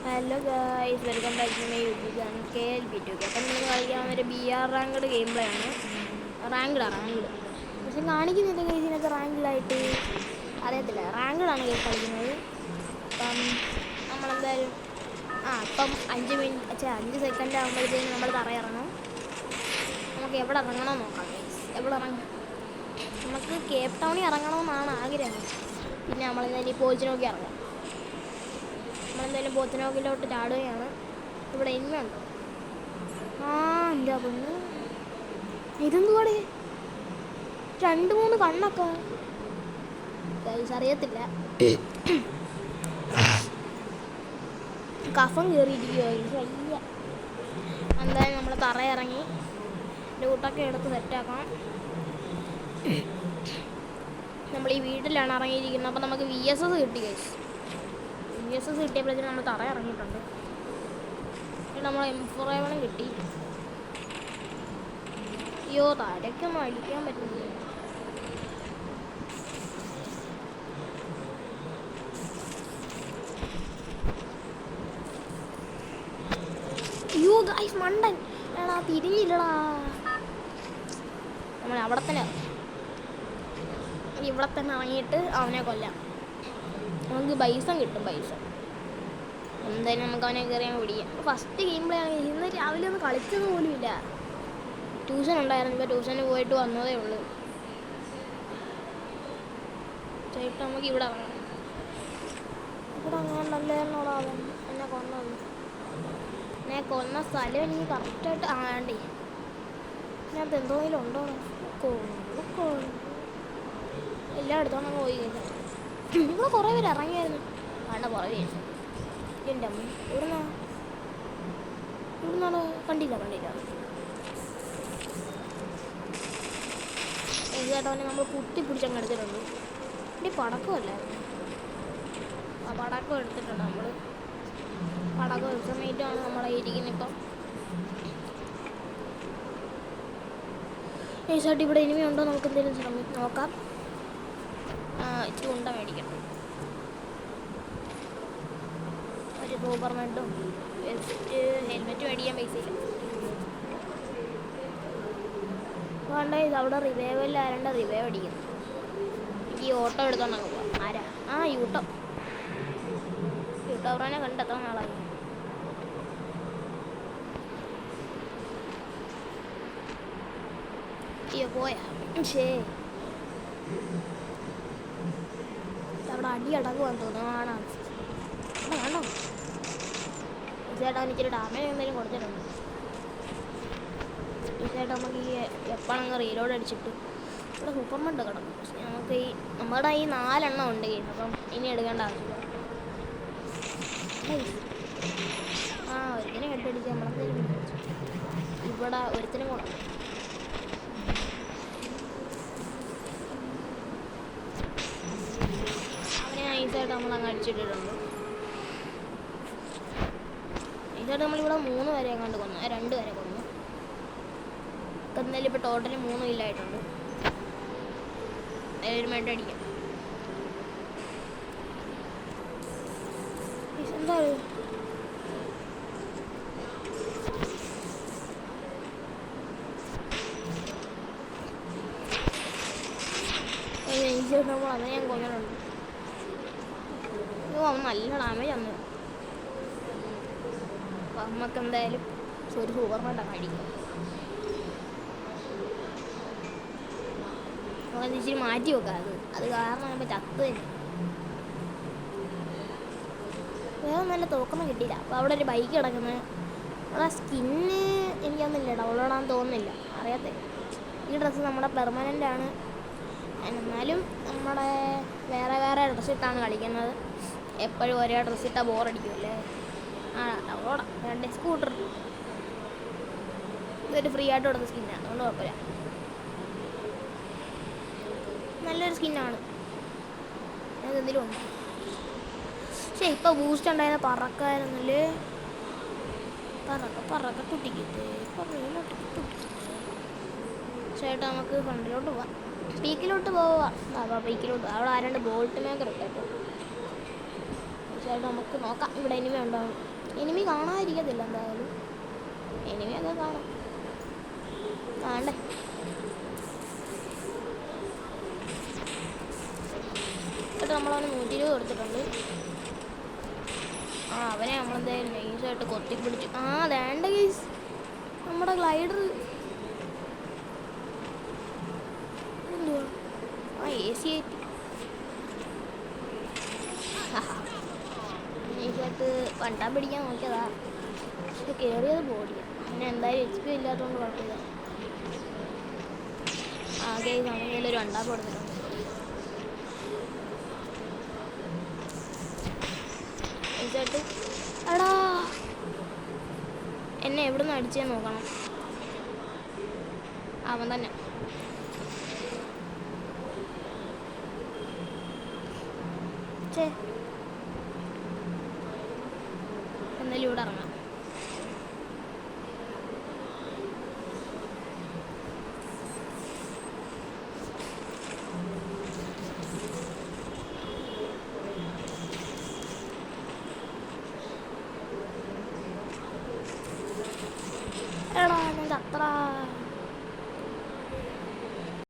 Hello guys, welcome back to my YouTube channel KLB2. അപ്പം നിങ്ങൾ കളിക്കാൻ ഒരു BR റാങ്ക്ഡ് ഗെയിം പ്ലേ ആണ്. റാങ്ക്ഡ് പക്ഷെ കാണിക്കുന്നില്ല ഗെയിം ഇതിനകത്ത് റാങ്ക്ഡായിട്ട്. അറിയത്തില്ല, റാങ്ക്ഡാണ് ഗെയിം കളിക്കുന്നത്. അപ്പം നമ്മളെന്തായാലും ഇപ്പം 5 സെക്കൻഡ് ആകുമ്പോഴത്തേക്കും നമ്മൾ തറയിറങ്ങും. നമുക്ക് എവിടെ ഇറങ്ങണമെന്ന് നോക്കാം ഗൈസ്. എവിടെ ഇറങ്ങും? നമുക്ക് കേപ്പ് ടൗണിൽ ഇറങ്ങണമെന്നാണ് ആഗ്രഹം. പിന്നെ നമ്മളെന്തായാലും പോയിച്ച് നോക്കി ഇറങ്ങാം. നമ്മളെന്തായാലും പോത്തിനോക്കിലോട്ട് ചാടുകയാണ്. ഇവിടെ ഇന്നുണ്ടോ? എൻ്റെ പൊന്ന്, ഇതെന്തുവാടേ 2-3 കണ്ണൊക്കെ അറിയത്തില്ല. കഫം കയറിയിരിക്കുമോ വയ്യ. എന്തായാലും നമ്മൾ തറയിറങ്ങി ലൂട്ടൊക്കെ എടുത്ത് സെറ്റാക്കാം. നമ്മൾ ഈ വീട്ടിലാണ് ഇറങ്ങിയിരിക്കുന്നത്. അപ്പം നമുക്ക് VSS കിട്ടി ഗൈസ്. VSS കിട്ടിയപ്പോഴത്തേനും നമ്മൾ തറ ഇറങ്ങിയിട്ടുണ്ട്. പിന്നെ നമ്മൾ M4A1 കിട്ടി. അയ്യോ, തലയ്ക്കൊന്നും അടിക്കാൻ പറ്റുന്നില്ല. അയ്യോ ഗൈസ്, മണ്ടൻ എടാ, തിരിഞ്ഞില്ലടാ. നമ്മൾ ഇവിടെ തന്നെ ഇറങ്ങിയിട്ട് അവനെ കൊല്ലാം. നമുക്ക് ബൈസൺ കിട്ടും. ബൈസൺ എന്തായാലും നമുക്ക് അവനെ കയറിയാൽ പിടിക്കാം. ഫസ്റ്റ് ഗെയിം പ്ലേ ആണ്. ഇന്ന് രാവിലെ ഒന്നും കളിച്ചത് പോലും ഇല്ല. ട്യൂഷൻ ഉണ്ടായിരുന്നു. ഇപ്പോൾ ട്യൂഷന് പോയിട്ട് വന്നതേ ഉള്ളൂ. ചേട്ടാ, നമുക്ക് ഇവിടെ ഇറങ്ങാം. ഇവിടെ അങ്ങനെ നല്ലതായിരുന്നോടാ അവൻ എന്നെ കൊന്നത്. എന്നെ കൊന്ന സ്ഥലം എനിക്ക് കറക്റ്റായിട്ട് ആണ്ടേ. ഇതിനകത്ത് എന്തെങ്കിലും ഉണ്ടോ? എല്ലായിടത്തും അങ്ങ് പോയി കഴിഞ്ഞാൽ ഇവിടെ കുറേ പേര് ഇറങ്ങിയായിരുന്നു. വേണ്ട പുറകെ എൻ്റെ അമ്മ. ഇവിടുന്നാണ് കണ്ടില്ല. ചേട്ടവനെ നമ്മൾ കുത്തി പിടിച്ചങ്ങ് എടുത്തിട്ടുണ്ട്. ഇനി പടക്കമല്ലായിരുന്നു. പടക്കം എടുത്തിട്ടുണ്ട് നമ്മൾ. പടക്കം എക്സമേറ്റാണ് നമ്മളെ ഇരിക്കുന്നത് ഇപ്പം. നൈസായിട്ട് ഇവിടെ ഇനിമി ഉണ്ടോ നമുക്ക് എന്തെങ്കിലും നോക്കാം. ഇച്ചിരി ഉണ്ട മേടിക്കണം. ഒരു സൂപ്പർ മെഡും ഹെൽമെറ്റ് മേടിക്കാൻ പൈസയില്ല. വേണ്ട, ഇത് അവിടെ റിവൈവല്ല. ആരണ്ട റിവൈവ് അടിക്കുന്നു. എനിക്ക് ഈ ഓട്ടോ എടുത്തോണ്ടങ്ങ് പോവാം. ആരാ? യൂട്ടോ അവനെ കണ്ടെത്താൻ നാളായി. അയ്യോ പോയാ. അവിടെ അടി അടക്കുവാന്ന് തോന്നുന്നു. ആണോ? ചേട്ടാ, ഇച്ചിരി ഡാമേജ് എന്തെങ്കിലും കൊടുത്തിട്ടുണ്ട്. ചേട്ടാ, നമുക്ക് ഈ എപ്പോഴങ്ങ് റീലോഡ് അടിച്ചിട്ട് ഇവിടെ സൂപ്പർമെൻ്റ് കിടക്കും. പക്ഷെ നമുക്ക് നമ്മുടെ ഈ 4 എണ്ണം ഉണ്ട് ഗെയിം. അപ്പം ഇനി എടുക്കേണ്ട ആവശ്യമില്ല. ഒരുത്തിനെ കെട്ടടിച്ച് നമ്മളെന്തെങ്കിലും ഇവിടെ ഒരുത്തിനും കൂടെ. അവനെ നൈസായിട്ട് നമ്മൾ അങ്ങ് അടിച്ചിട്ടിട്ടുണ്ട്. നൈസായിട്ട് നമ്മളിവിടെ 3 വരെ അങ്ങോട്ട് കൊന്നു. 2 വരെ കൊന്നു. എന്നാലും ഇപ്പോൾ ടോട്ടലി 3 കില്ലായിട്ടുണ്ട്. ഒരു മെഡ് അടിക്കാം. എന്താ നമ്മൾ അതിനെ ഞാൻ കൊന്നിട്ടുണ്ട്. അവൻ നല്ല ഡാമേജ് തന്നു. അപ്പം നമുക്ക് എന്തായാലും ഒരു സൂപ്പർമെൻ്റാണ് അടിക്കുക. നമുക്ക് ഇച്ചിരി മാറ്റി വെക്കാം. അത് കാരണം ഇപ്പോൾ ചത്ത് തന്നെ. വേറെ നല്ല തോക്കൊന്നും കിട്ടിയില്ല. അപ്പോൾ അവിടെ ഒരു ബൈക്ക് കിടക്കുന്നത്. അവിടെ സ്കിന്ന് എനിക്കൊന്നുമില്ല, ഡൗൺലോഡാണെന്ന് തോന്നുന്നില്ല. അറിയാത്ത ഈ ഡ്രസ്സ് നമ്മുടെ പെർമനൻ്റ് ആണ്. എന്നാലും നമ്മുടെ വേറെ ഡ്രസ്സിട്ടാണ് കളിക്കുന്നത്. എപ്പോഴും ഒരേ ഡ്രസ്സിട്ടാൽ ബോറടിക്കുമല്ലേ. ഡൗൺലോഡാണ്. 2 സ്കൂട്ടർ ഇതൊരു ഫ്രീ ആയിട്ട് കൊടുത്ത സ്കിന്നാണ്. അതുകൊണ്ട് കുഴപ്പമില്ല. നല്ലൊരു സ്കിന്നാണ്. എന്തെങ്കിലും ഉണ്ട്. പക്ഷേ ഇപ്പോൾ ബൂസ്റ്റ് ഉണ്ടായിരുന്ന പറക്കായിരുന്നല്ലേ. പറക്ക തുട്ടിക്കിട്ട് ചേട്ടാ, നമുക്ക് ഫ്രണ്ടിലോട്ട് പോവാം. പീക്കിലോട്ട് പോവാം. പീക്കിലോട്ട് അവിടെ 2 ബോൾട്ട് മേക്കർ ഇട്ടേക്കും. ചേട്ടാ, നമുക്ക് നോക്കാം ഇവിടെ ഇനിമേ ഉണ്ടാവും. എനിമി കാണാതിരിക്കത്തില്ല എന്തായാലും. എനിമിയൊക്കെ കാണും. കാണണ്ടേ. എന്നിട്ട് നമ്മളവന് 120 കൊടുത്തിട്ടുണ്ട്. ആ അവനെ നമ്മളെന്തായാലും നൈസായിട്ട് കൊത്തിപ്പിടിച്ചു. ആ വേണ്ട കേസ് നമ്മുടെ ഗ്ലൈഡർ. എന്തുവാ ആ AC ആയിട്ട് നൈസായിട്ട് വണ്ടാൻ പിടിക്കാൻ നോക്കിയതാ. പക്ഷെ കയറിയത് ബോഡിയാണ്. അങ്ങനെ എന്തായാലും HP ഇല്ലാത്തതുകൊണ്ട് കുഴപ്പമില്ല. ആ കേസ് അവൻ്റെ ഒരു വണ്ടാപ്പ് കൊടുത്തിട്ടുണ്ട്. നൈസായിട്ട് എടാ എന്നെ എവിടെ നിന്ന് അടിച്ചേ നോക്കണം. അവൻ തന്നെ. ചേ എന്നാലും ഇവിടെ ഇറങ്ങാം. എടാ ഞാൻ ചത്ര.